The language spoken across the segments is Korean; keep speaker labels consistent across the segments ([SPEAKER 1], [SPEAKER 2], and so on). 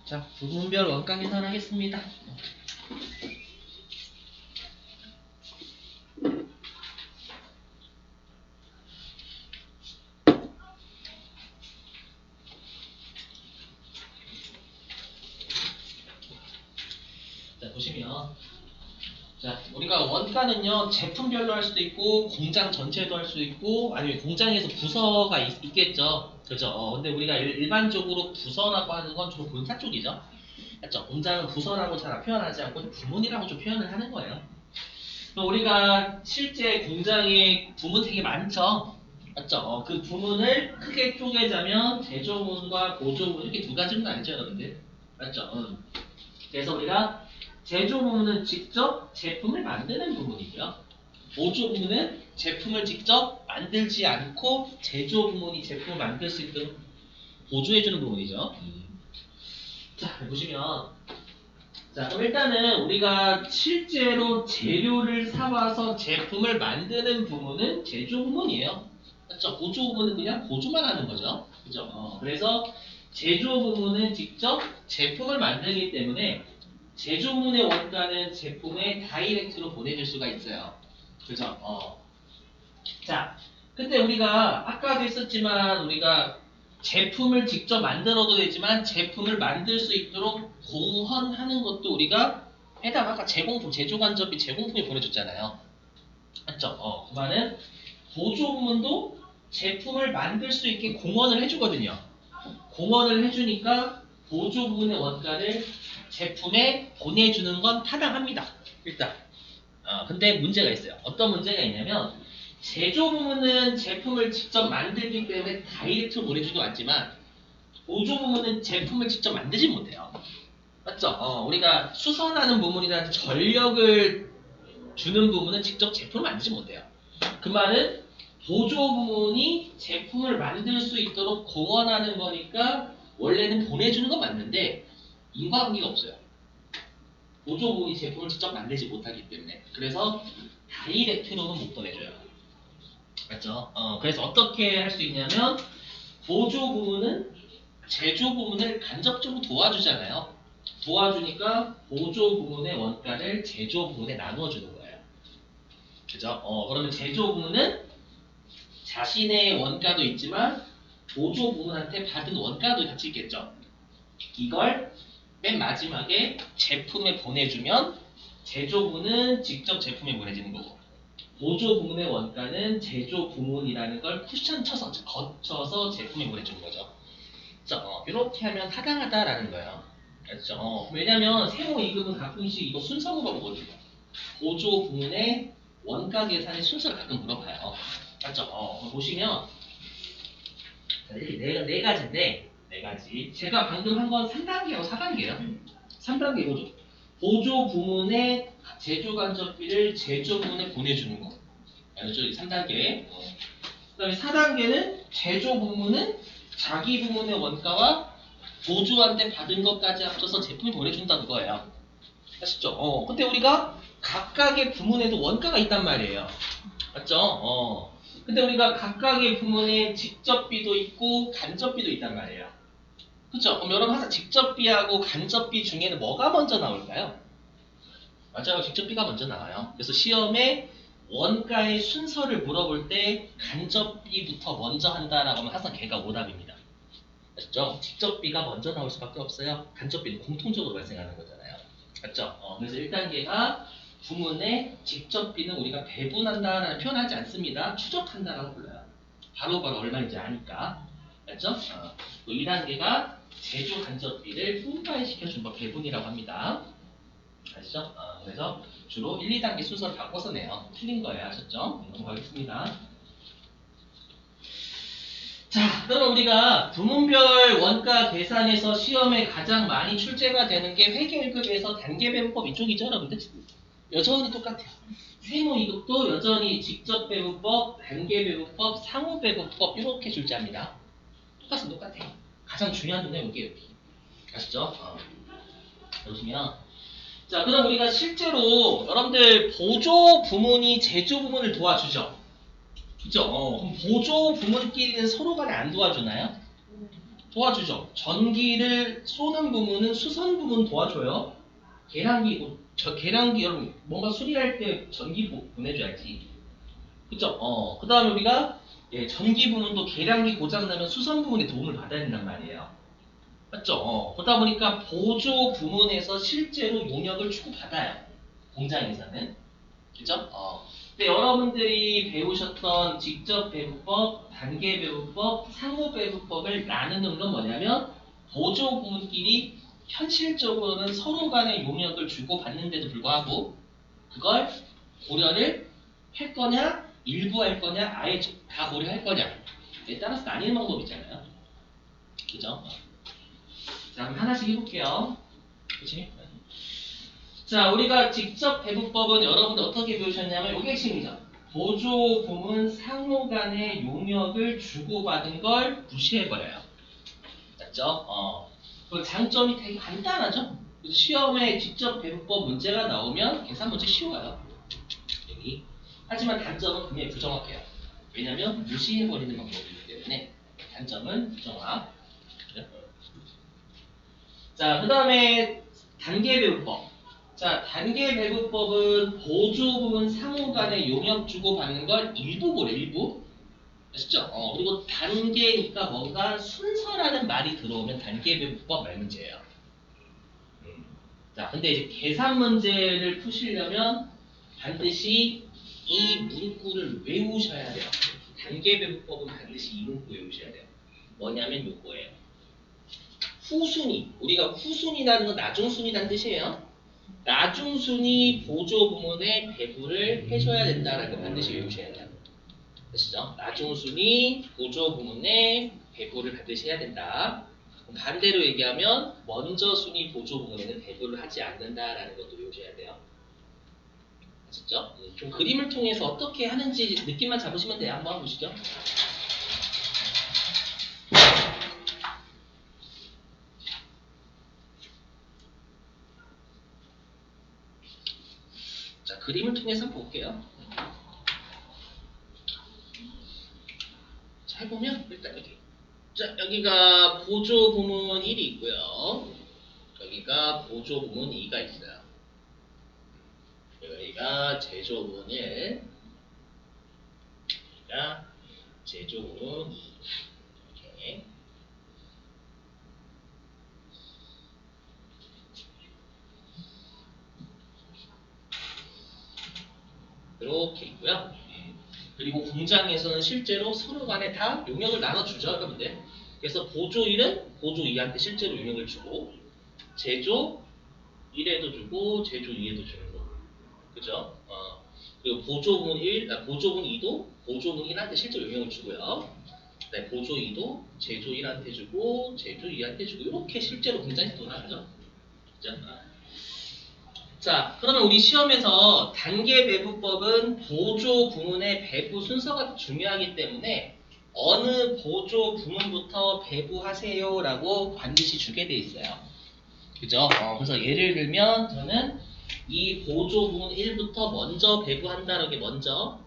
[SPEAKER 1] 자, 부분별 원가 계산하겠습니다. 자, 보시면 자, 우리가 원가는요, 제품별로 할 수도 있고, 공장 전체도 할 수 있고, 아니면 공장에서 부서가 있겠죠. 그죠? 근데 우리가 일반적으로 부서라고 하는 건 주로 본사 쪽이죠. 맞죠? 공장은 부서라고 잘 표현하지 않고 부문이라고 좀 표현을 하는 거예요. 우리가 실제 공장에 부문 되게 많죠. 맞죠? 그 부문을 크게 쪼개자면 제조문과 보조문 이렇게 두 가지로 나뉘죠, 여러분들. 맞죠? 그래서 우리가 제조 부문은 직접 제품을 만드는 부분이고요. 보조 부문은 제품을 직접 만들지 않고 제조 부문이 제품을 만들 수 있도록 보조해주는 부분이죠. 자, 보시면 자, 그럼 일단은 우리가 실제로 재료를 사와서 제품을 만드는 부분은 제조 부문이에요. 맞죠? 보조 부문은 그냥 보조만 하는 거죠. 그죠? 그래서 제조 부문은 직접 제품을 만들기 때문에 제조 부문의 원가는 제품에 다이렉트로 보내줄 수가 있어요. 그죠? 자, 근데 우리가 아까도 있었지만 우리가 제품을 직접 만들어도 되지만 제품을 만들 수 있도록 공헌하는 것도 우리가 해당 아까 제공품, 제조간접비 제공품이 보내줬잖아요. 맞죠? 그 말은 보조 부문도 제품을 만들 수 있게 공헌을 해주거든요. 공헌을 해주니까 보조 부문의 원가를 제품에 보내주는 건 타당합니다. 일단. 근데 문제가 있어요. 어떤 문제가 있냐면 제조 부문은 제품을 직접 만들기 때문에 다이렉트로 보내주도 않지만 보조 부문은 제품을 직접 만들지 못해요. 맞죠? 우리가 수선하는 부문이나 전력을 주는 부분은 직접 제품을 만들지 못해요. 그 말은 보조 부문이 제품을 만들 수 있도록 공헌하는 거니까 원래는 보내주는 건 맞는데 인과관계가 없어요. 보조 부문이 제품을 직접 만들지 못하기 때문에 그래서 다이렉트로는 못 보내줘요. 맞죠? 그래서 어떻게 할 수 있냐면 보조 부문은 제조 부문을 간접적으로 도와주잖아요. 도와주니까 보조 부문의 원가를 제조 부문에 나누어 주는 거예요. 그죠? 그러면 제조 부문은 자신의 원가도 있지만 보조 부문한테 받은 원가도 같이 있겠죠. 이걸 맨 마지막에 제품에 보내주면 제조 부문은 직접 제품에 보내지는 거고 보조 부문의 원가는 제조 부문이라는 걸 쿠션 쳐서 거쳐서 제품에 보내주는 거죠. 이렇게 하면 타당하다라는 거예요. 그렇죠? 왜냐면 세무이급은 가끔씩 이거 순서 물어보거든요. 보조 부문의 원가 계산의 순서를 가끔 물어봐요. 맞죠? 보시면 네 가지인데 네 가지. 제가 방금 한 건 3단계하고 4단계예요. 3단계 보조. 보조 부문의 제조 간접비를 제조 부문에 보내주는 거. 알죠? 3단계. 그 다음에 4단계는 제조 부문은 자기 부문의 원가와 보조한테 받은 것까지 합쳐서 제품이 보내준다 그거예요. 아시죠? 근데 우리가 각각의 부문에도 원가가 있단 말이에요. 맞죠? 근데 우리가 각각의 부문에 직접비도 있고 간접비도 있단 말이에요. 그쵸? 그럼 여러분 항상 직접비하고 간접비 중에는 뭐가 먼저 나올까요? 맞아요. 직접비가 먼저 나와요. 그래서 시험에 원가의 순서를 물어볼 때 간접비부터 먼저 한다라고 하면 항상 걔가 오답입니다. 아시죠? 직접비가 먼저 나올 수밖에 없어요. 간접비는 공통적으로 발생하는 거잖아요. 맞죠? 그래서 1단계가 부문의 직접비는 우리가 배분한다라는 표현하지 않습니다. 추적한다라고 불러요. 바로바로 얼마인지 아니까. 맞죠? 또 2단계가 제조 간접비를 분파시켜준 거 배분이라고 합니다. 아시죠? 그래서 주로 1, 2단계 순서를 바꿔서 내요. 틀린 거예요. 아셨죠? 넘어가겠습니다. 자, 그럼 우리가 부문별 원가 계산에서 시험에 가장 많이 출제가 되는 게 회계 1급에서 단계 배분법 이쪽이죠, 여러분들? 여전히 똑같아요. 세무 2급도 여전히 직접 배분법, 단계 배분법, 상호 배분법 이렇게 출제합니다. 똑같아요. 가장 중요한 부분은 여기. 아시죠? 보시면 자, 그럼 우리가 실제로 여러분들 보조 부문이 제조 부문을 도와주죠. 그죠? 그럼 보조 부문끼리는 서로 간에 안 도와주나요? 도와주죠. 전기를 쏘는 부분은 수선 부분 도와줘요. 계량기, 계량기 여러분 뭔가 수리할 때 전기 보내줘야지. 그쵸? 그 다음에 우리가 전기 부분도 계량기 고장나면 수선 부분의 도움을 받아야 된단 말이에요. 맞죠? 그러다 보니까 보조 부문에서 실제로 용역을 주고받아요. 공장에서는. 그죠? 근데 여러분들이 배우셨던 직접 배부법, 단계 배부법, 상호 배부법을 나누는 건 뭐냐면 보조 부문끼리 현실적으로는 서로 간의 용역을 주고받는데도 불구하고 그걸 고려를 할 거냐, 일부 할 거냐, 아예 다 고려할 거냐에 따라서 나뉘는 방법이 있잖아요. 그죠? 자, 그럼 하나씩 해볼게요. 그치? 자, 우리가 직접 배부법은 여러분들 어떻게 배우셨냐면 이게 핵심이죠. 보조 부문 상호 간의 용역을 주고받은 걸 무시해버려요. 맞죠? 그 장점이 되게 간단하죠? 그래서 시험에 직접 배부법 문제가 나오면 계산 문제 쉬워요. 여기. 하지만 단점은 굉장히 부정확해요. 왜냐면 무시해버리는 방법이기 때문에 단점은 부정확. 자, 그 다음에 단계 배부법. 자, 단계 배부법은 보조 부분 상호 간의 용역 주고받는 걸 일부 보래, 일부. 아시죠? 그리고 단계니까 뭔가 순서라는 말이 들어오면 단계 배부법 말 문제예요. 자, 근데 이제 계산 문제를 푸시려면 반드시 이 문구를 외우셔야 돼요. 단계 배부법은 반드시 이 문구 외우셔야 돼요. 뭐냐면 요거예요. 후순위. 우리가 후순위라는 건 나중순위라는 뜻이에요. 나중순위 보조 부문에 배부를 해줘야 된다라는 거 반드시 외우셔야 돼요. 아시죠? 나중순위 보조 부문에 배부를 반드시 해야 된다. 반대로 얘기하면 먼저 순위 보조 부문에는 배부를 하지 않는다라는 것도 외우셔야 돼요. 아셨죠? 좀 그림을 통해서 어떻게 하는지 느낌만 잡으시면 돼요. 한번 보시죠. 자, 그림을 통해서 한번 볼게요. 자, 해보면 일단 여기. 자, 여기가 보조 부문 1이 있고요. 여기가 보조 부문 2가 있어요. 여기가 제조 부문 1, 여기가 제조 부문 2. 이렇게. 이렇게 있고요. 그리고 공장에서는 실제로 서로 간에 다 용역을 나눠주죠, 여러분들. 그래서 보조 1은 보조 2한테 실제로 용역을 주고, 제조 1에도 주고, 제조 2에도 주는 거. 그죠? 그리고 보조분 1, 보조분 2도 보조분 1한테 실제로 용역을 주고요. 네, 보조 2도 제조 1한테 주고, 제조 2한테 주고, 이렇게 실제로 공장에서 돌아가죠. 그죠? 자, 그러면 우리 시험에서 단계 배부법은 보조 부문의 배부 순서가 중요하기 때문에 어느 보조 부문부터 배부하세요라고 반드시 주게 돼 있어요. 그죠? 그래서 예를 들면 저는 이 보조 부문 1부터 먼저 배부한다라는 게 먼저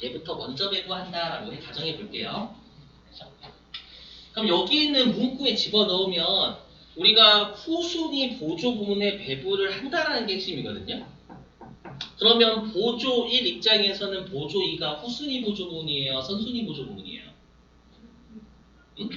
[SPEAKER 1] 얘부터 먼저 배부한다라고 가정해 볼게요. 그럼 여기 있는 문구에 집어넣으면 우리가 후순위 보조 부문에 배부를 한다라는 게 핵심이거든요. 그러면 보조 1 입장에서는 보조 2가 후순위 보조 부문이에요? 선순위 보조 부문이에요? 응?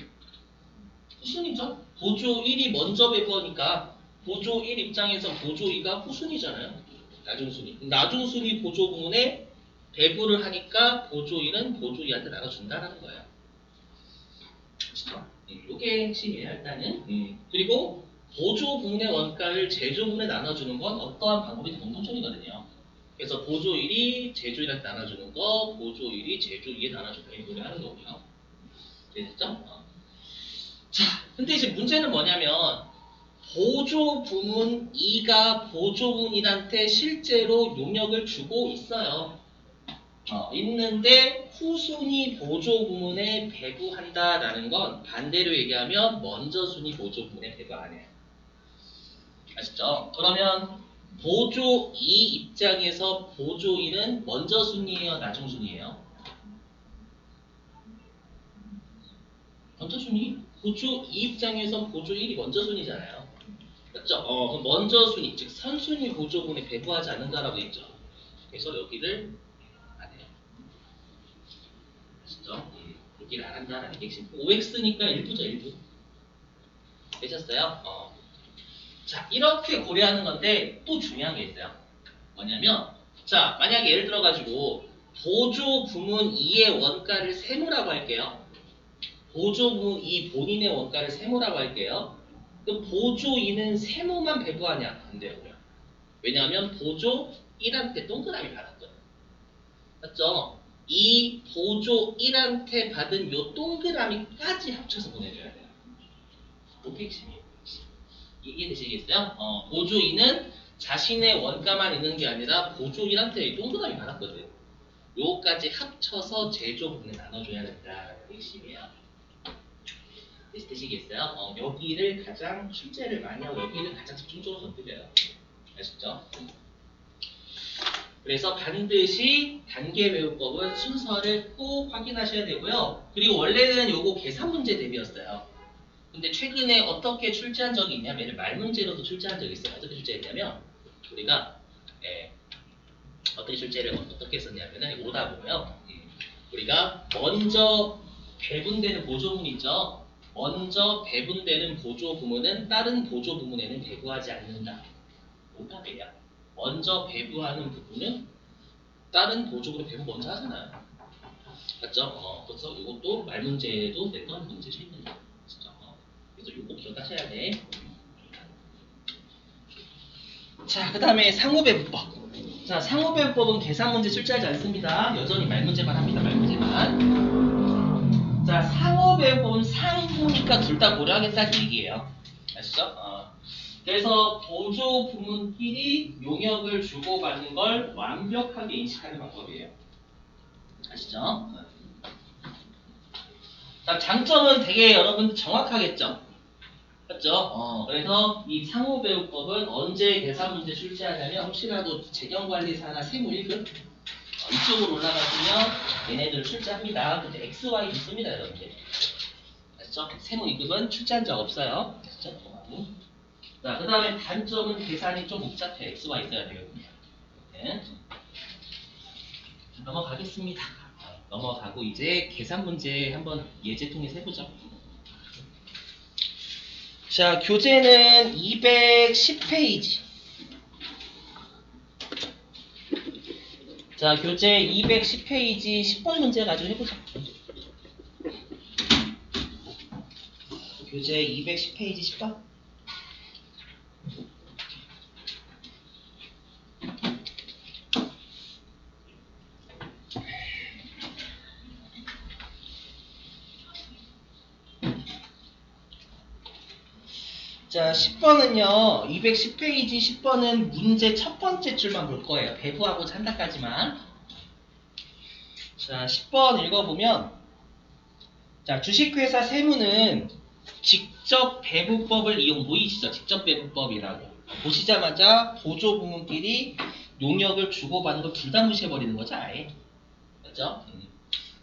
[SPEAKER 1] 후순위죠. 보조 1이 먼저 배부하니까 보조 1 입장에서 보조 2가 후순위잖아요. 나중순위. 나중순위 보조 부문에 배부를 하니까 보조 1은 보조 2한테 나눠준다는 거예요. 그렇죠? 이게 핵심이에요, 일단은. 그리고 보조 부문의 원가를 제조 부문에 나눠주는 건 어떠한 방법이든 공통점이거든요. 그래서 보조 1이 제조 1한테 나눠주는 거, 보조 1이 제조 2에 나눠주는 거, 이걸 하는 거고요. 됐죠? 자, 근데 이제 문제는 뭐냐면, 보조 부문 2가 보조 부문 1한테 실제로 용역을 주고 있어요. 있는데 후순위 보조 부문에 배부한다라는 건 반대로 얘기하면 먼저 순위 보조 부문에 배부 안 해요. 아시죠? 그러면 보조 2 입장에서 보조 1은 먼저 순위예요, 나중 순위예요? 먼저 순위? 보조 2 입장에선 보조 1이 먼저 순위잖아요. 맞죠? 그럼 먼저 순위, 즉 선순위 보조분에 배부하지 않는다라고 했죠. 그래서 여기를 안 해요. 아시죠? 여기를 안 한다라는 게 핵심. OX니까 일부죠, 일부. 되셨어요? 자, 이렇게 고려하는 건데 또 중요한 게 있어요. 뭐냐면, 자, 만약에 예를 들어가지고 보조 부문 2의 원가를 세모라고 할게요. 보조 부문 2 본인의 원가를 세모라고 할게요. 그럼 보조 2는 세모만 배부하냐? 안 돼요. 왜냐하면 보조 1한테 동그라미 받았거든. 맞죠? 이 보조 1한테 받은 요 동그라미까지 합쳐서 보내줘야 돼요. 그게 핵심이에요. 이해되시겠어요? 보조 2는 자신의 원가만 있는 게 아니라 보조 1한테 동그라미 받았거든. 요거까지 합쳐서 제조 부분에 나눠줘야 된다는 핵심이에요. 되시겠어요? 여기를 가장 출제를 많이 하고 여기를 가장 집중적으로 건드려요. 아시죠? 그래서 반드시 단계 배우법은 순서를 꼭 확인하셔야 되고요. 그리고 원래는 요거 계산 문제 대비였어요. 근데 최근에 어떻게 출제한 적이 있냐면 말 문제로도 출제한 적이 있어요. 어떻게 출제했냐면 우리가 어떻게 출제를 어떻게 했었냐면은 오다 보면 우리가 먼저 배분되는 보조문 있죠. 먼저 배분되는 보조 부문은 다른 보조 부문에는 배부하지 않는다. 오답이에요. 먼저 배부하는 부분은 다른 보조부로 배부 먼저 하잖아요. 맞죠? 그래서 이것도 말 문제에도 냈던 문제 실입니다. 그래서 이거 기억하셔야 돼. 자, 그 다음에 상호배분법. 자, 상호배분법은 계산 문제 출제하지 않습니다. 여전히 말 문제만 합니다. 말 문제만. 자, 상호배분법은 상호니까 둘 다 고려하겠다는 얘기예요. 아시죠? 그래서 보조 부문끼리 용역을 주고받는 걸 완벽하게 인식하는 방법이에요. 아시죠? 자, 장점은 되게 여러분 정확하겠죠? 맞죠? 그래서 이 상호배우법은 언제 계산 문제 출제하냐면 혹시라도 재경관리사나 세무 1급 이쪽으로 올라가시면 얘네들 출제합니다. 근데 XY 있습니다, 여러분들. 아시죠? 세무 2급은 출제한 적 없어요. 아시죠? 자, 그 다음에 단점은 계산이 좀 복잡해. X가 있어야 되거든요. 네. 넘어가겠습니다. 넘어가고 이제 계산 문제 한번 예제 통해서 해보죠. 자, 교재는 210페이지. 자, 교재 210페이지 10번 문제 가지고 해보자. 교재 210페이지 10번. 자, 10번은요, 210페이지 10번은 문제 첫 번째 줄만 볼 거예요. 배부하고 찬다까지만. 자, 10번 읽어보면, 자, 주식회사 세무는 직접 배부법을 이용, 보이시죠? 직접 배부법이라고. 보시자마자 보조 부문끼리 용역을 주고받는 걸 둘 다 무시해버리는 거죠, 아예. 맞죠?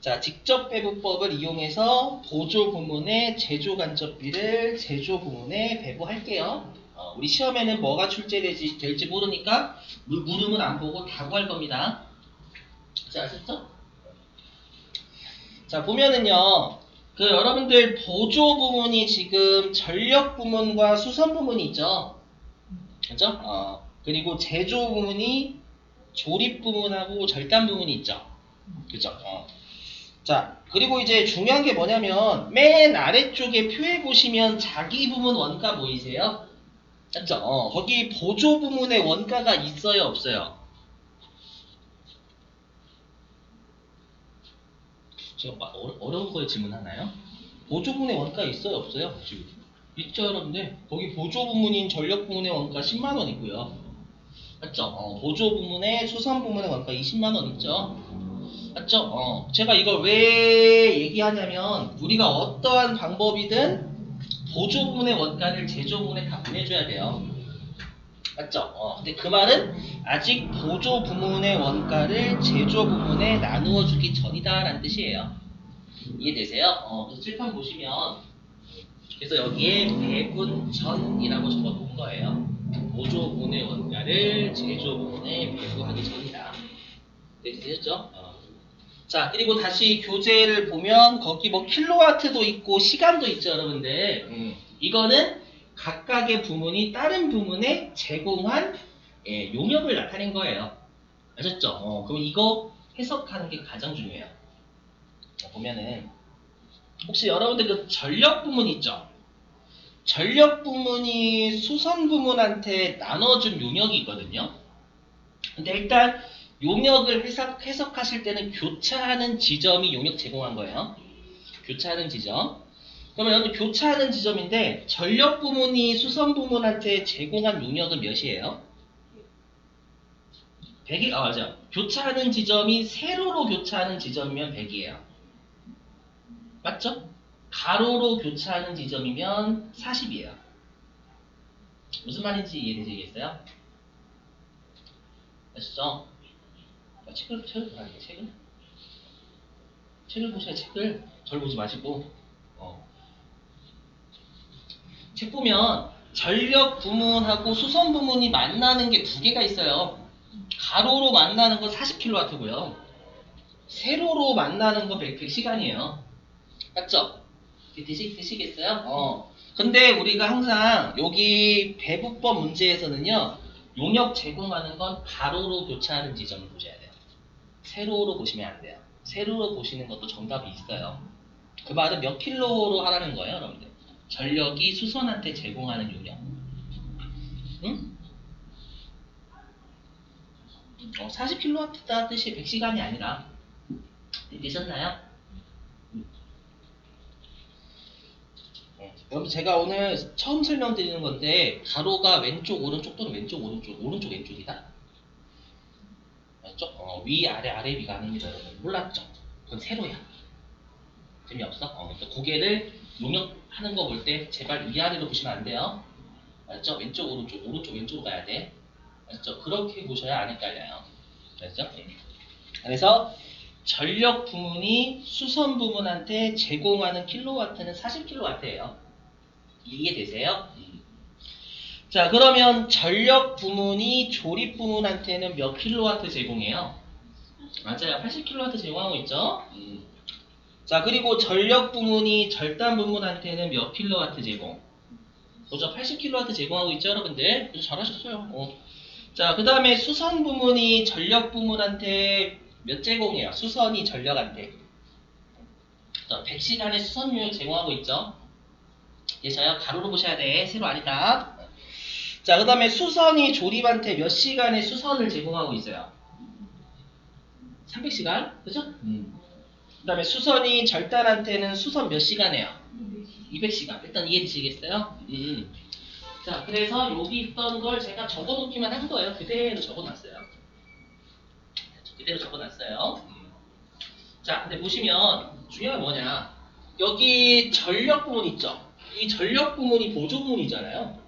[SPEAKER 1] 자, 직접 배부법을 이용해서 보조 부문의 제조 간접비를 제조 부문에 배부할게요. 우리 시험에는 뭐가 출제될지 모르니까 물음은 안 보고 다 구할 겁니다. 자, 아셨죠? 자, 보면은요, 여러분들 보조 부문이 지금 전력 부문과 수선 부문이 있죠. 그죠? 그리고 제조 부문이 조립 부문하고 절단 부문이 있죠. 그죠? 자, 그리고 이제 중요한 게 뭐냐면 맨 아래쪽에 표에 보시면 자기 부문 원가 보이세요? 맞죠? 거기 보조 부문의 원가가 있어요, 없어요? 제가 어려운 거에 질문하나요? 보조 부문의 원가 있어요, 없어요? 지금 있죠, 여러분들. 거기 보조 부문인 전력 부문의 원가 10만 원이고요. 맞죠? 보조 부문의 수선 부문의 원가 20만 원 있죠? 맞죠? 제가 이걸 왜 얘기하냐면 우리가 어떠한 방법이든 보조 부문의 원가를 제조 부문에 다 보내줘야 돼요. 맞죠? 근데 그 말은 아직 보조 부문의 원가를 제조 부문에 나누어 주기 전이다 라는 뜻이에요. 이해되세요? 그래서 칠판 보시면 그래서 여기에 배분전이라고 적어 놓은 거예요. 보조분의 원가를 제조분에 배부하기 전이다. 네, 되셨죠? 자, 그리고 다시 교재를 보면 거기 뭐 킬로와트도 있고 시간도 있죠, 여러분들. 이거는 각각의 부문이 다른 부문에 제공한 용역을 나타낸 거예요. 아셨죠? 그럼 이거 해석하는 게 가장 중요해요. 자, 보면은 혹시 여러분들 그 전력 부문 있죠? 전력 부문이 수선 부문한테 나눠준 용역이 있거든요. 근데 일단 용역을 해석하실 때는 교차하는 지점이 용역 제공한 거예요. 교차하는 지점. 그러면 여기 교차하는 지점인데 전력 부문이 수선 부문한테 제공한 용역은 몇이에요? 100이, 맞아. 교차하는 지점이 세로로 교차하는 지점이면 100이에요. 맞죠? 가로로 교차하는 지점이면 40이에요. 무슨 말인지 이해되시겠어요? 아시죠? 책을 보라니까, 책을 보셔야 책을. 절 보지 마시고. 책 보면 전력 부문하고 수선 부문이 만나는 게 두 개가 있어요. 가로로 만나는 건 40kW고요. 세로로 만나는 건 100시간이에요. 맞죠? 되시겠어요? 근데 우리가 항상 여기 배부법 문제에서는요, 용역 제공하는 건 가로로 교차하는 지점을 보셔야 돼요. 세로로 보시면 안 돼요. 세로로 보시는 것도 정답이 있어요. 그 말은 몇 킬로로 하라는 거예요, 여러분들. 전력이 수선한테 제공하는 용역. 응? 40kW다 뜻이 100시간이 아니라. 되셨나요? 여러분 제가 오늘 처음 설명드리는 건데 가로가 왼쪽 오른쪽 또는 왼쪽 오른쪽 왼쪽이다. 맞죠? 위 아래 아래 위가 아닙니다. 여러분 몰랐죠? 그건 세로야. 재미없어? 그러니까 고개를 용역하는 거 볼 때 제발 위아래로 보시면 안 돼요. 맞죠? 왼쪽 오른쪽 왼쪽으로 가야 돼. 맞죠? 그렇게 보셔야 안 헷갈려요. 맞죠? 그래서 전력 부문이 수선 부문한테 제공하는 킬로와트는 40kW예요. 이해되세요? 자, 그러면 전력 부문이 조립 부문한테는 몇 킬로와트 제공해요? 맞아요. 80kW 제공하고 있죠? 자, 그리고 전력 부문이 절단 부문한테는 몇 킬로와트 제공? 보죠. 80kW 제공하고 있죠, 여러분들? 잘하셨어요. 자, 그 다음에 수선 부문이 전력 부문한테 몇 제공해요? 수선이 전력한테. 100시간의 수선 용역 제공하고 있죠? 계셔요? 가로로 보셔야 돼. 세로 아니다. 자, 그 다음에 수선이 조립한테 몇 시간의 수선을 제공하고 있어요? 300시간? 그죠? 그 다음에 수선이 절단한테는 수선 몇 시간 해요? 200시간. 일단 이해되시겠어요? 자, 그래서 여기 있던 걸 제가 적어놓기만 한 거예요. 그대로 적어놨어요. 자, 근데 보시면 중요한 건 뭐냐? 여기 전력 부문 있죠? 이 전력 부문이 보조 부문이잖아요.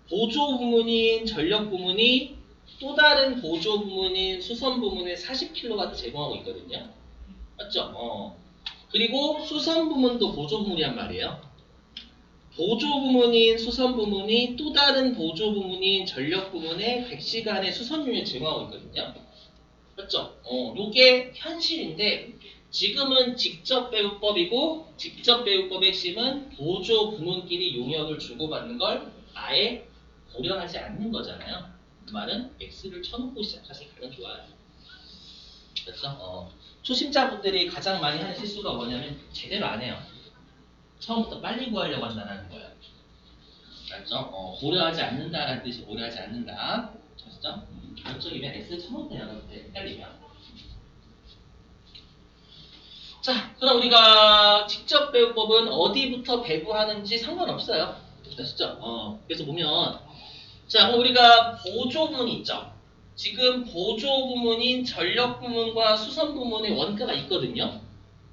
[SPEAKER 1] 보조 부문인 전력 부문이 또 다른 보조 부문인 수선 부문에 40kW 제공하고 있거든요. 맞죠? 그리고 수선 부문도 보조 부문이란 말이에요. 보조 부문인 수선 부문이 또 다른 보조 부문인 전력 부문에 100시간의 수선 용역 제공하고 있거든요. 맞죠? 요게 현실인데 지금은 직접 배우법이고 직접 배우법의 핵심은 보조 부문끼리 용역을 주고받는 걸 아예 고려하지 않는 거잖아요. 그 말은 X를 쳐놓고 시작하시는 게 가장 좋아요. 그렇죠? 초심자분들이 가장 많이 하는 실수가 뭐냐면 제대로 안 해요. 처음부터 빨리 구하려고 한다는 거예요. 알죠? 고려하지 않는다라는 뜻이 고려하지 않는다. 아시죠? 이쪽이면 X 쳐놓네요. 여러분들 헷갈리면. 자, 그럼 우리가 직접 배우법은 어디부터 배부하는지 상관없어요. 아시죠? 그래서 보면 자, 그럼 우리가 보조 부문이 있죠. 지금 보조 부문인 전력 부문과 수선 부문의 원가가 있거든요.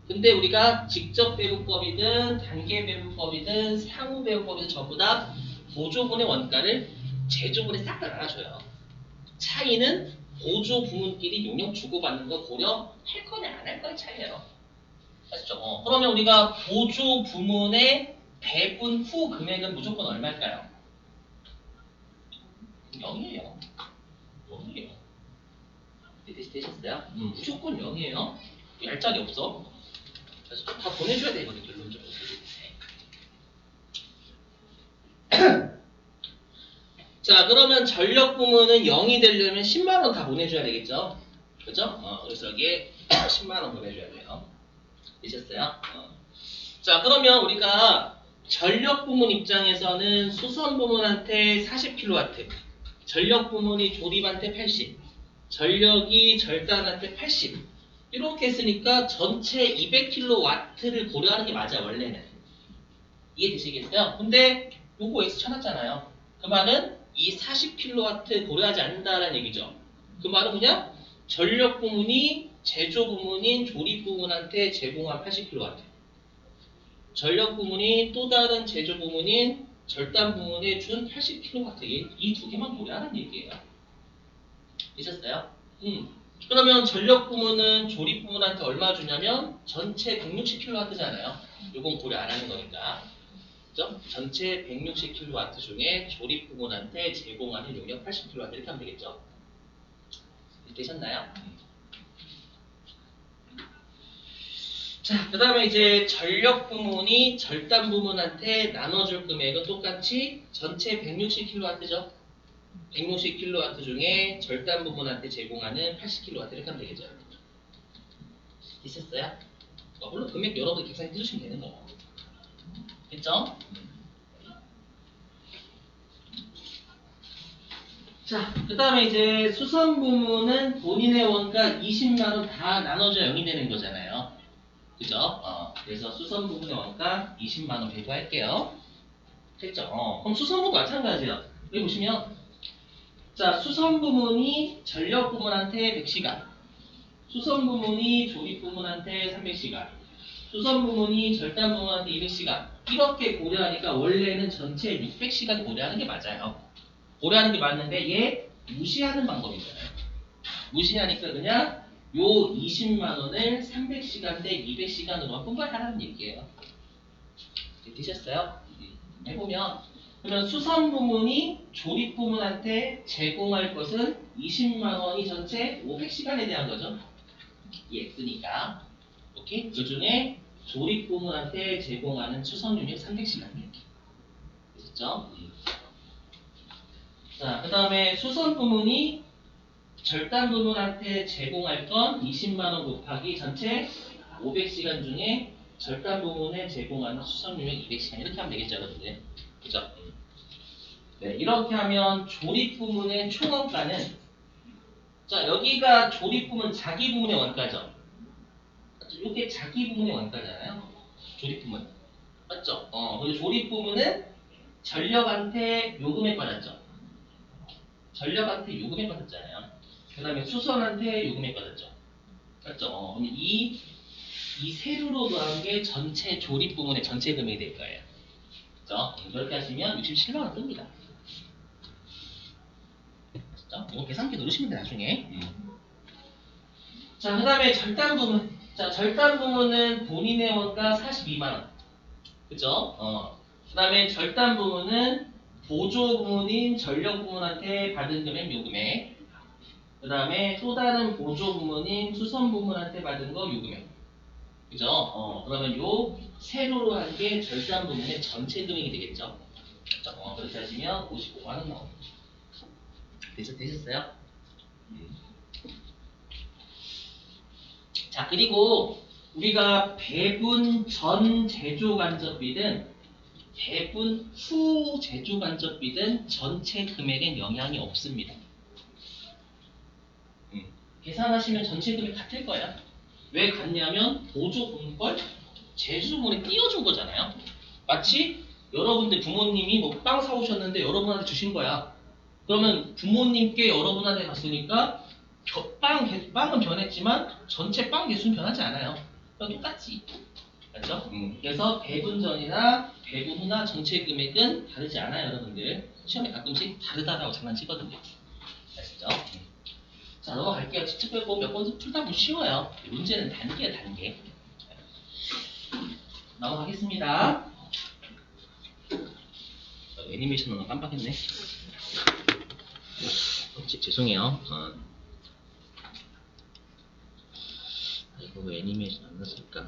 [SPEAKER 1] 근데 우리가 직접 배부법이든 단계 배부법이든 상호 배부법이든 전부 다 보조분의 원가를 제조분에 싹 다 나눠줘요. 차이는 보조 부문끼리 용역 주고받는 거 고려할 거냐 안 할 거냐 차이예요. 아시죠? 그러면 우리가 보조 부문의 배분 후 금액은 무조건 얼마일까요? 0이에요. 0이에요. 되셨어요? 무조건 0이에요. 얄짤이 없어. 그래서 다 보내줘야 되거든, 결론적으로. 자, 그러면 전력 부문은 0이 되려면 10만원 다 보내줘야 되겠죠? 그죠? 그래서 여기에 10만원 보내줘야 돼요. 되셨어요? 자, 그러면 우리가 전력 부문 입장에서는 수선 부문한테 40kW, 전력 부문이 조립한테 80, 전력이 절단한테 80. 이렇게 했으니까 전체 200kW를 고려하는 게 맞아, 원래는. 이해되시겠어요? 근데 요거 X 쳐놨잖아요. 그 말은 이 40kW 고려하지 않는다는 얘기죠. 그 말은 그냥 전력 부문이 제조 부문인 조립 부문한테 제공한 80kW. 전력 부문이 또 다른 제조 부문인 절단 부문에 준 80kW. 이 두 개만 고려하는 얘기예요. 있었어요? 그러면 전력 부문은 조립 부문한테 얼마 주냐면 전체 160kW잖아요. 요건 고려 안 하는 거니까. 그죠? 전체 160kW 중에 조립 부문한테 제공하는 용역 80kW 이렇게 하면 되겠죠? 되셨나요? 자, 그 다음에 이제 전력 부문이 절단 부문한테 나눠줄 금액은 똑같이 전체 160kW죠? 160kW 중에 절단 부문한테 제공하는 80kW 이렇게 하면 되겠죠? 있었어요? 물론 금액 여러분들 계산해 주시면 되는 거고. 됐죠? 자, 그 다음에 이제 수선 부문은 본인의 원가 20만원 다 나눠줘야 0이 되는 거잖아요. 그죠? 그래서 수선 부문의 원가 20만원 배부할게요. 됐죠? 그럼 수선 부문 마찬가지예요. 여기 보시면 자, 수선 부문이 전력 부문한테 100시간, 수선 부문이 조립 부문한테 300시간, 수선 부문이 절단 부문한테 200시간 이렇게 고려하니까 원래는 전체 600시간 고려하는 게 맞아요. 고려하는 게 맞는데 얘 무시하는 방법이잖아요. 무시하니까 그냥 요 20만원을 300시간 대 200시간으로만 분발하라는 얘기예요. 되셨어요? 해보면 그러면 수선 부문이 조립 부문한테 제공할 것은 20만원이 전체 500시간에 대한 거죠. 이 X니까. 오케이? 그 중에 조립 부문한테 제공하는 수선 유닛 300시간. 되셨죠? 자, 그 다음에 수선 부문이 절단 부문한테 제공할 건 20만원 곱하기 전체 500시간 중에 절단 부문에 제공하는 수선 유닛 200시간 이렇게 하면 되겠죠, 여러분들. 그죠? 네, 이렇게 하면 조립 부문의 총원가는 자, 여기가 조립 부문 자기 부문의 원가죠. 맞죠? 이게 자기 부문의 원가잖아요. 조립 부문. 맞죠? 그리고 조립 부문은 전력한테 요금에 받았죠. 전력한테 요금에 받았잖아요. 그 다음에 수선한테 요금에 받았죠. 맞죠? 그럼 이 세로로 더한 게 전체 조립 부문의 전체 금액이 될 거예요. 그죠? 그렇게 하시면 67만원 뜹니다. 이거 계산기 누르시면 돼, 나중에. 자, 그 다음에 절단 부문. 자, 절단 부문은 본인의 원가 42만원. 그죠? 그 다음에 절단 부문은 보조 부문인 전력 부문한테 받은 금액 요금액. 그 다음에 또 다른 보조 부문인 수선 부문한테 받은 거 요금액. 그죠? 그러면 요 세로로 한 게 절단 부문의 전체 금액이 되겠죠? 그렇게 하시면 55만원 나옵니다. 되셨어요? 자, 그리고 우리가 배분 전 제조 간접비든 배분 후 제조 간접비든 전체 금액엔 영향이 없습니다. 계산하시면 전체 금액 같을 거예요. 왜 같냐면 보조 분걸 제수분에 띄워준 거잖아요. 마치 여러분들 부모님이 뭐 빵 사오셨는데 여러분한테 주신 거야. 그러면 부모님께 여러분한테 갔으니까 빵은 변했지만 전체 빵 개수는 변하지 않아요. 똑같지. 맞죠? 그래서 배분 전이나 배분 후나 전체 금액은 다르지 않아요, 여러분들. 시험에 가끔씩 다르다라고 장난치거든요. 아시죠? 자, 넘어갈게요. 직접 배고 몇 번 풀다 보면 쉬워요. 문제는 단계야, 단계. 넘어가겠습니다. 애니메이션은 깜빡했네. 죄송해요. 이거 왜 애니메이션 안 났을까?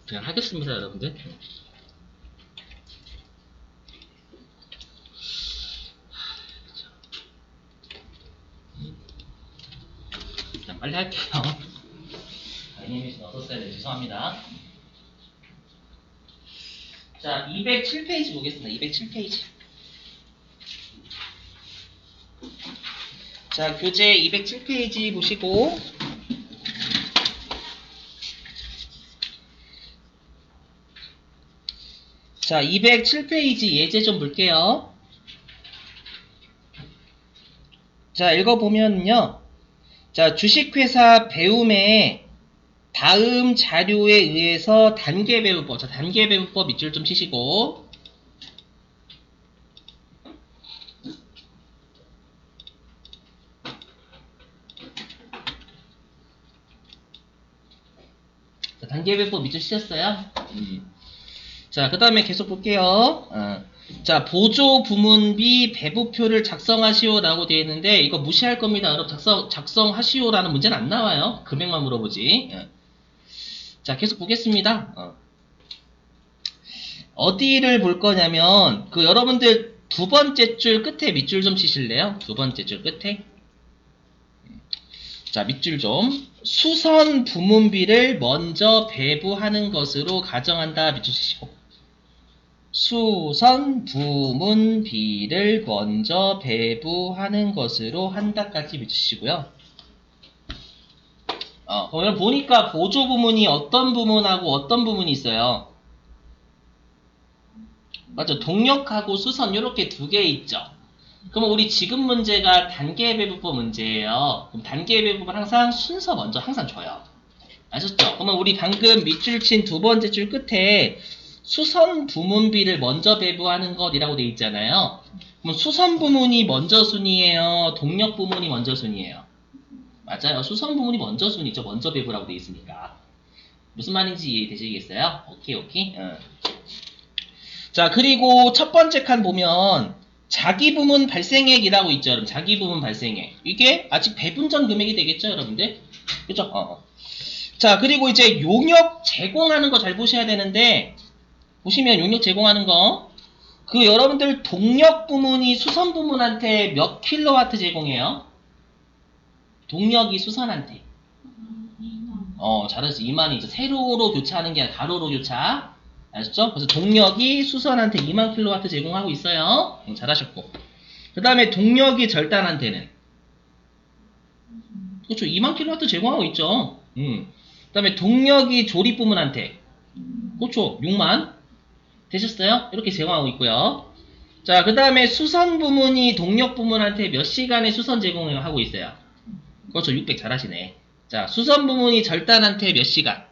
[SPEAKER 1] 그냥 하겠습니다, 여러분들. 그냥 빨리 할게요. 애니메이션 없었어야 돼. 죄송합니다. 자, 207페이지 보겠습니다. 207페이지. 자, 교재 207페이지 보시고, 자, 207페이지 예제 좀 볼게요. 자, 읽어보면요. 자, 주식회사 배움의 다음 자료에 의해서 단계배분법, 자, 단계배분법 밑줄 좀 치시고, 자, 단계배분법 밑줄 치셨어요? 자, 그 다음에 계속 볼게요. 자, 보조 부문비 배부표를 작성하시오라고 되어 있는데, 이거 무시할 겁니다. 여러분, 작성하시오라는 문제는 안 나와요. 금액만 물어보지. 자, 계속 보겠습니다. 어디를 볼 거냐면, 여러분들 두 번째 줄 끝에 밑줄 좀 치실래요? 두 번째 줄 끝에. 자, 밑줄 좀. 수선 부문비를 먼저 배부하는 것으로 가정한다. 밑줄 치시고. 수선 부문비를 먼저 배부하는 것으로 한다까지 밑주시고요. 그러면 보니까 보조 부문이 어떤 부문하고 어떤 부문이 있어요? 맞죠? 동력하고 수선 이렇게 두 개 있죠. 그럼 우리 지금 문제가 단계 배부법 문제예요. 그럼 단계 배부법은 항상 순서 먼저 항상 줘요. 아셨죠? 그러면 우리 방금 밑줄 친 두 번째 줄 끝에 수선 부문비를 먼저 배부하는 것이라고 돼 있잖아요. 그럼 수선 부문이 먼저 순이에요? 동력 부문이 먼저 순이에요? 맞아요. 수선 부문이 먼저 순이죠. 먼저 배부라고 돼 있으니까. 무슨 말인지 이해되시겠어요? 오케이, 오케이. 자, 그리고 첫 번째 칸 보면 자기 부문 발생액이라고 있죠. 여러분. 자기 부문 발생액. 이게 아직 배분 전 금액이 되겠죠, 여러분들? 그죠? 자, 그리고 이제 용역 제공하는 거 잘 보셔야 되는데, 보시면 용역 제공하는 거, 여러분들 동력 부문이 수선 부문한테 몇 킬로와트 제공해요? 동력이 수선한테. 잘하지. 2만이죠. 세로로 교차하는 게 아니라 가로로 교차. 아셨죠? 그래서 동력이 수선한테 2만 킬로와트 제공하고 있어요. 잘하셨고. 그 다음에 동력이 절단한테는. 그렇죠. 2만 킬로와트 제공하고 있죠. 그 다음에 동력이 조립 부문한테. 그렇죠. 6만. 되셨어요? 이렇게 제공하고 있고요. 자, 그 다음에 수선 부문이 동력 부문한테 몇 시간의 수선 제공을 하고 있어요? 그렇죠. 600 잘하시네. 자, 수선 부문이 절단한테 몇 시간?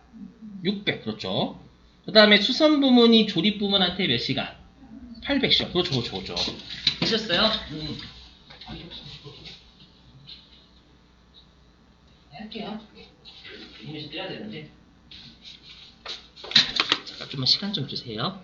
[SPEAKER 1] 600. 그렇죠. 그 다음에 수선 부문이 조립 부문한테 몇 시간? 800시간. 그렇죠. 그렇죠. 그렇죠. 되셨어요? 할게요. 이미지 떼야 되는데. 잠깐 좀만 시간 좀 주세요.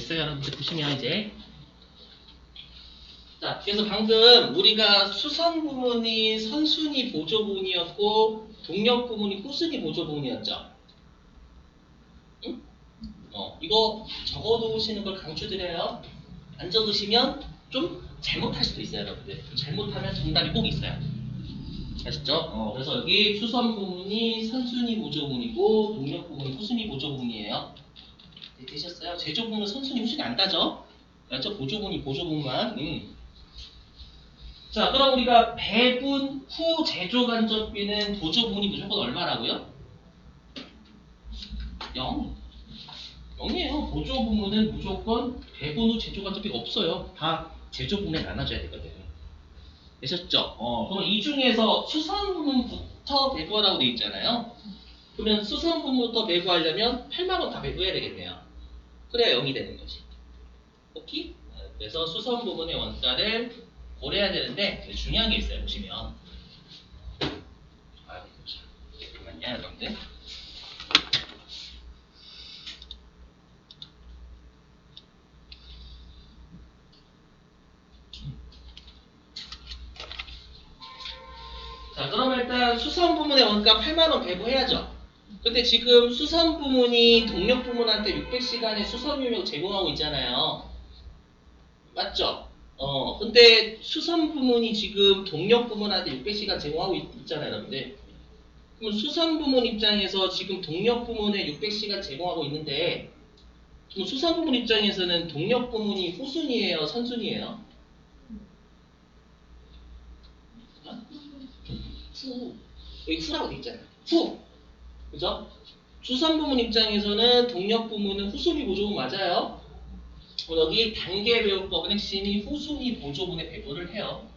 [SPEAKER 1] 됐어요, 여러분들 보시면 이제. 자, 그래서 방금 우리가 수선 부분이 선순위 보조 부분이었고 동력 부분이 후순위 보조 부분이었죠. 응? 이거 적어두시는 걸 강추드려요. 안 적으시면 좀 잘못할 수도 있어요, 여러분들. 잘못하면 정답이 꼭 있어요. 아셨죠? 그래서 여기 수선 부분이 선순위 보조 부분이고 동력 부분이 후순위 보조 부분이에요. 네, 되셨어요? 제조 부분은 선순위 후순위 안 따져. 알죠? 보조 부분이 보조 부분만. 자, 그럼 우리가 배분 후 제조 간접비는 보조 부분이 무조건 얼마라고요? 0. 0이에요. 보조 부분은 무조건 배분 후 제조 간접비가 없어요. 다 제조 부분에 나눠져야 되거든요. 되셨죠? 그럼 이 중에서 수선 부분부터 배부하라고 돼 있잖아요. 그러면 수선 부분부터 배부하려면 8만 원 다 배부해야 되겠네요. 그래야 0이 되는 거지. 오케이? 그래서 수선 부분의 원가를 고려해야 되는데 중요한 게 있어요. 보시면 잠깐만요, 여러분들. 자, 그러면 일단 수선 부문의 원가 8만원 배부해야죠. 근데 지금 수선 부문이 동력 부문한테 600시간의 수선 용역 제공하고 있잖아요. 맞죠? 근데 수선 부문이 지금 동력 부문한테 600시간 제공하고 있잖아요, 여러분들. 그럼 수선 부문 입장에서 지금 동력 부문에 600시간 제공하고 있는데, 그럼 수선 부문 입장에서는 동력 부문이 후순위예요, 선순위예요? 후. 여기 후라고 돼 있잖아요. 후. 그죠? 수선 부문 입장에서는 동력 부문은 후순위 보조분 맞아요. 여기 단계 배우법은 핵심이 후순위 보조분의 배분을 해요.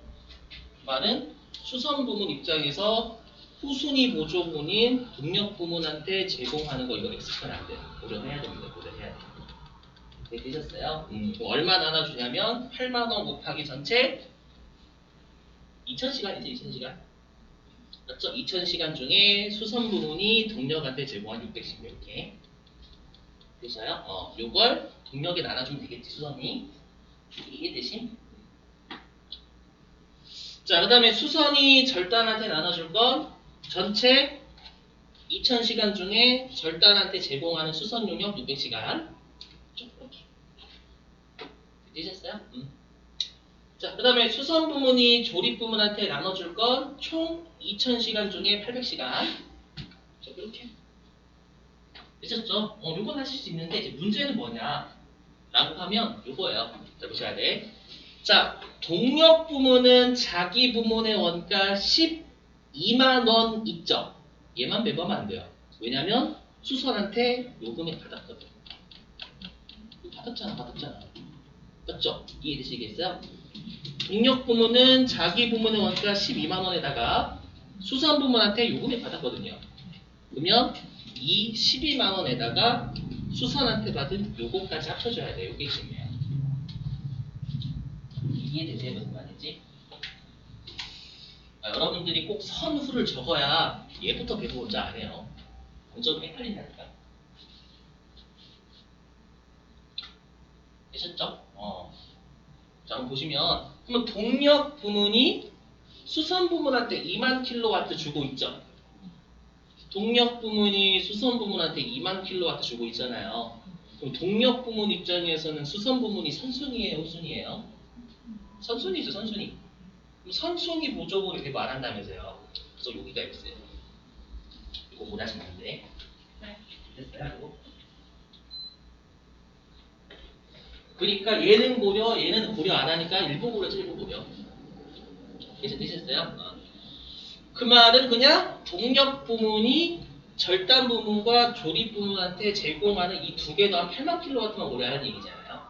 [SPEAKER 1] 말은 수선 부문 입장에서 후순위 보조분인 동력 부문한테 제공하는 거 이거 엑스플 안 돼요. 고려해야 됩니다. 고려해야 돼요. 네, 되셨어요? 얼마 나눠주냐면 8만원 곱하기 전체 2000시간이지 2000시간. 맞죠? 2000시간 중에 수선 부문이 동력한테 제공한 610 이렇게 되셔요. 요걸 동력에 나눠주면 되겠지, 수선이. 이게 대신. 자, 그 다음에 수선이 절단한테 나눠줄 건 전체 2000시간 중에 절단한테 제공하는 수선 용역 600시간. 이렇게. 되셨어요? 자, 그 다음에 수선 부문이 조립 부문한테 나눠줄 건 총 2000시간 중에 800시간. 이렇게. 되셨죠? 요건 하실 수 있는데, 이제 문제는 뭐냐? 라고 하면 요거예요. 자, 보셔야 돼. 자, 동력 부문은 자기 부문의 원가 12만원 있죠? 얘만 배부하면 안 돼요. 왜냐면 수선한테 요금을 받았거든. 받았잖아. 맞죠? 이해되시겠어요? 동력 부문은 자기 부문의 원가 12만원에다가 수선 부문한테 요금을 받았거든요. 그러면 이 12만원에다가 수선한테 받은 요거까지 합쳐줘야 돼요. 요게 핵심이에요. 이해되세요? 무슨 말인지? 여러분들이 꼭 선후를 적어야 얘부터 배워보자 안 해요. 완전 헷갈린다니까. 되셨죠? 자, 한번 보시면 그러면 동력 부문이 수선 부문한테 2만 킬로와트 주고 있죠. 동력 부문이 수선 부문한테 2만 킬로와트 주고 있잖아요. 그럼 동력 부문 입장에서는 수선 부문이 선순위예요, 후순위예요? 선순위죠, 선순위. 그럼 선순위 보조분이 배부 안 한다면서요. 그래서 여기가 있어요. 이거 못 하시면 안 돼. 됐어요, 이거? 그러니까 얘는 고려, 얘는 고려 안 하니까 일부 고려죠, 일부 고려. 되셨어요? 그 말은 그냥 동력 부문이 절단 부문과 조립 부문한테 제공하는 이 두 개 더한 8만 킬로와트만 고려하는 얘기잖아요.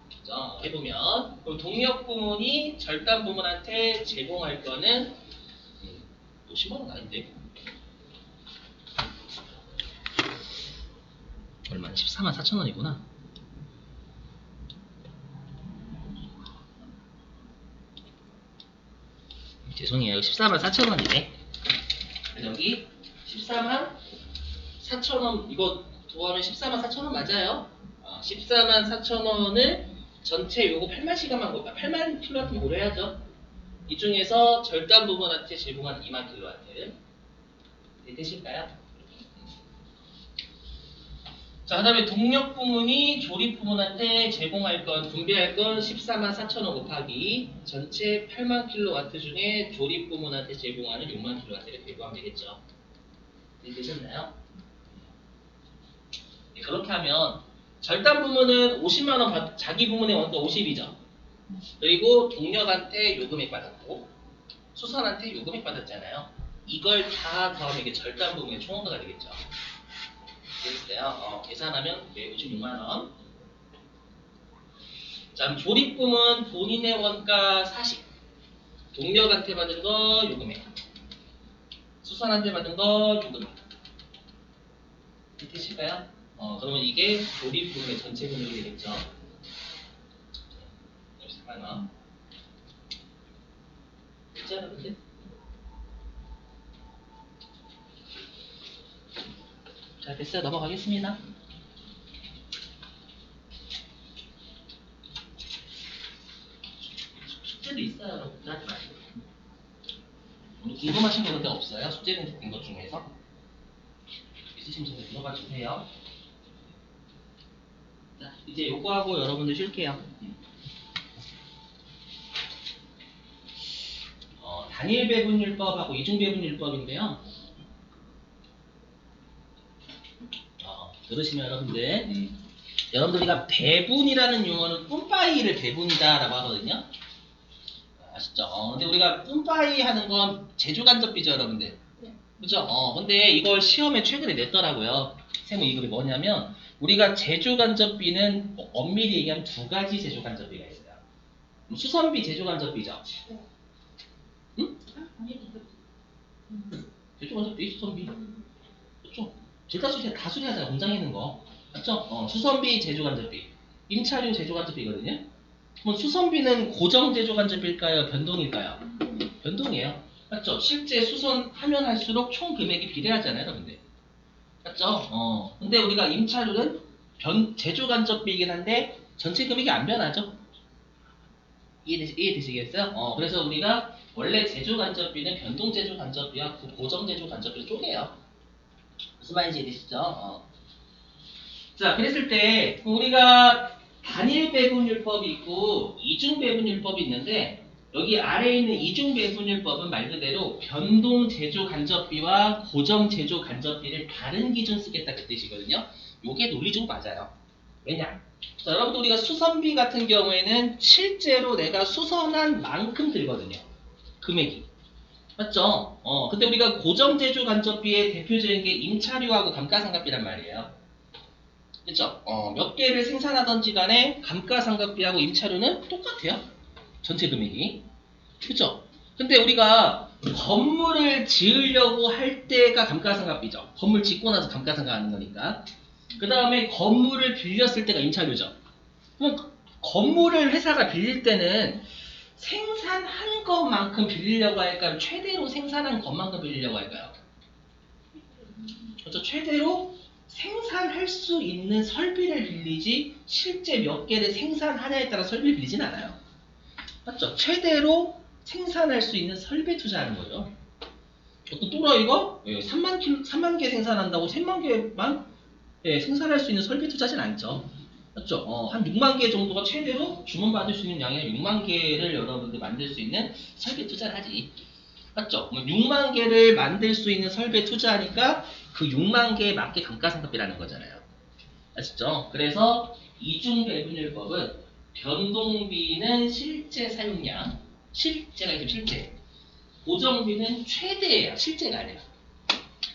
[SPEAKER 1] 그죠? 해보면 그럼 동력 부문이 절단 부문한테 제공할 거는 10만 원 아닌데 얼마? 14만 4천 원이구나. 죄송해요. 14만 4천 원이네. 여기 14만 4천 원 이거 더하면 14만 4천 원 맞아요? 144,000원을 전체 요거 8만 킬로와트 고려해야죠. 이 중에서 절단 부분한테 제공한 2만 킬로와트. 되실까요? 자, 그 다음에 동력 부문이 조립 부문한테 제공할 건, 분배할 건 144,000원 곱하기 전체 8만 킬로와트 중에 조립 부문한테 제공하는 6만 킬로와트를 배분하면 되겠죠. 되셨나요? 네, 그렇게 하면 절단 부문은 50만원, 자기 부문의 원가 50이죠. 그리고 동력한테 요금액 받았고 수선한테 요금액 받았잖아요. 이걸 다 더하면 이게 절단 부문의 총원가가 되겠죠. 되겠어요? 계산하면 156만원. 자, 그럼 조립 부문 본인의 원가 40. 동력한테 받은 거 요금액. 수선한테 받은 거 요금액. 되실까요? 그러면 이게 조립 부문의 전체 금액이 되겠죠. 14만원. 됐잖아, 근데? 자, 됐어요. 넘어가겠습니다. 숙제도 있어요, 여러분들. 하지 마시고. 오늘 궁금하신 거 근데 없어요? 숙제는 된 것 중에서? 있으시면 저한테 물어봐 주세요. 자, 이제 요거하고 여러분들 쉴게요. 단일 배분율법하고 이중 배분율법인데요. 들으시면 여러분들, 여러분들 우리가 배분이라는 용어는 뿜빠이를 배분이다라고 하거든요. 아시죠? 근데 우리가 뿜빠이 하는 건 제조간접비죠, 여러분들. 그죠? 근데 이걸 시험에 최근에 냈더라고요. 세무 2급이 뭐냐면 우리가 제조간접비는 엄밀히 얘기하면 두 가지 제조간접비가 있어요. 수선비 제조간접비죠. 응? 제조간접비, 수선비. 그렇죠? 둘 다 수리하잖아요. 공장에 있는 거. 맞죠? 수선비 제조간접비. 임차료 제조간접비거든요. 그럼 수선비는 고정 제조간접비일까요? 변동일까요? 변동이에요. 맞죠? 실제 수선하면 할수록 총 금액이 비례하잖아요, 여러분들. 맞죠? 근데 우리가 임차료는 제조간접비이긴 한데 전체 금액이 안 변하죠? 이해되시겠어요? 그래서 우리가 원래 제조간접비는 변동 제조간접비와 고정 제조간접비를 쪼개요. 무슨 말인지 이해되시죠? 자, 그랬을 때 우리가 단일 배분율법이 있고 이중 배분율법이 있는데 여기 아래에 있는 이중 배분율법은 말 그대로 변동 제조 간접비와 고정 제조 간접비를 다른 기준 쓰겠다 그 뜻이거든요. 요게 논리적으로 맞아요. 왜냐? 자, 여러분들 우리가 수선비 같은 경우에는 실제로 내가 수선한 만큼 들거든요. 금액이. 맞죠? 근데 우리가 고정 제조 간접비의 대표적인 게 임차료하고 감가상각비란 말이에요. 그쵸? 몇 개를 생산하던지 간에 감가상각비하고 임차료는 똑같아요. 전체 금액이. 그쵸? 근데 우리가 건물을 지으려고 할 때가 감가상각비죠. 건물 짓고 나서 감가상각 하는 거니까. 그 다음에 건물을 빌렸을 때가 임차료죠. 그럼 건물을 회사가 빌릴 때는 생산한 것만큼 빌리려고 할까요? 최대로 생산한 것만큼 빌리려고 할까요? 그렇죠? 최대로 생산할 수 있는 설비를 빌리지 실제 몇 개를 생산하냐에 따라 설비를 빌리진 않아요. 맞죠? 최대로 생산할 수 있는 설비에 투자하는 거죠. 어떤 또라이가 3만 개 생산한다고 3만 개만 생산할 수 있는 설비에 투자하진 않죠. 맞죠? 한 6만 개 정도가 최대로 주문받을 수 있는 양의 6만 개를 여러분들 만들 수 있는 설비에 투자를 하지. 맞죠? 6만 개를 만들 수 있는 설비에 투자하니까 그 6만 개에 맞게 감가상각비라는 거잖아요. 아시죠? 그래서 이중 배분율법은 변동비는 실제 사용량, 실제가 있으면 실제, 고정비는 최대예요. 실제가 아니라.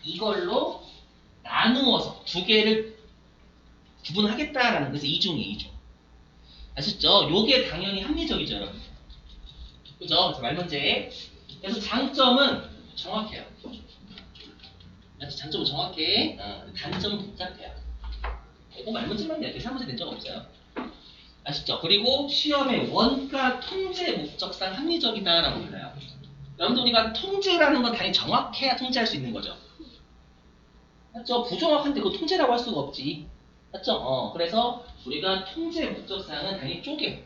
[SPEAKER 1] 이걸로 나누어서 두 개를 구분하겠다라는 것이 이중이에요. 이중. 아시죠? 요게 당연히 합리적이죠, 여러분. 그죠? 말 문제. 그래서 장점은 정확해요. 장점은 정확해. 단점은 복잡해요. 이거 말 문제만 내요. 계산 문제 낸 적 없어요. 아시죠? 그리고 시험의 원가 통제 목적상 합리적이다라고 불러요. 여러분들 우리가 통제라는 건 당연히 정확해야 통제할 수 있는 거죠. 맞죠? 부정확한데 그거 통제라고 할 수가 없지. 맞죠? 그래서 우리가 통제 목적사항은 당연히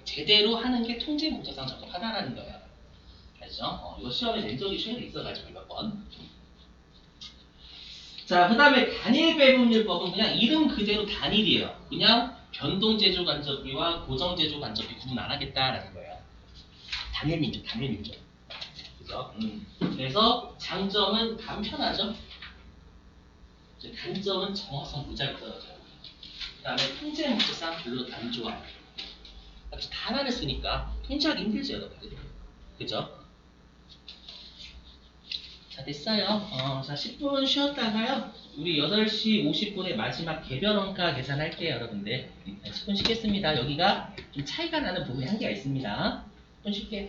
[SPEAKER 1] 제대로 하는 게 통제 목적사항 작업하다라는 거예요. 알죠? 이거 시험에 낸 적이 최근에 있어가지고 몇 번. 자, 그 다음에 단일 배분율법은 그냥 이름 그대로 단일이에요. 그냥 변동제조 간접비와 고정제조 간접비 구분 안 하겠다라는 거예요. 단일민족, 단일민족. 그죠? 그래서 장점은 간편하죠? 단점은 정확성 무지하게 떨어져요. 그 다음에 통제 목적상 별로 안 좋아요. 다 하나를 쓰니까 통제하기 힘들죠, 여러분들. 그죠? 자, 됐어요. 자, 10분 쉬었다가요. 우리 8시 50분에 마지막 개별 원가 계산할게요, 여러분들. 10분 쉬겠습니다. 여기가 좀 차이가 나는 부분이 한 개가 있습니다. 10분 쉴게요.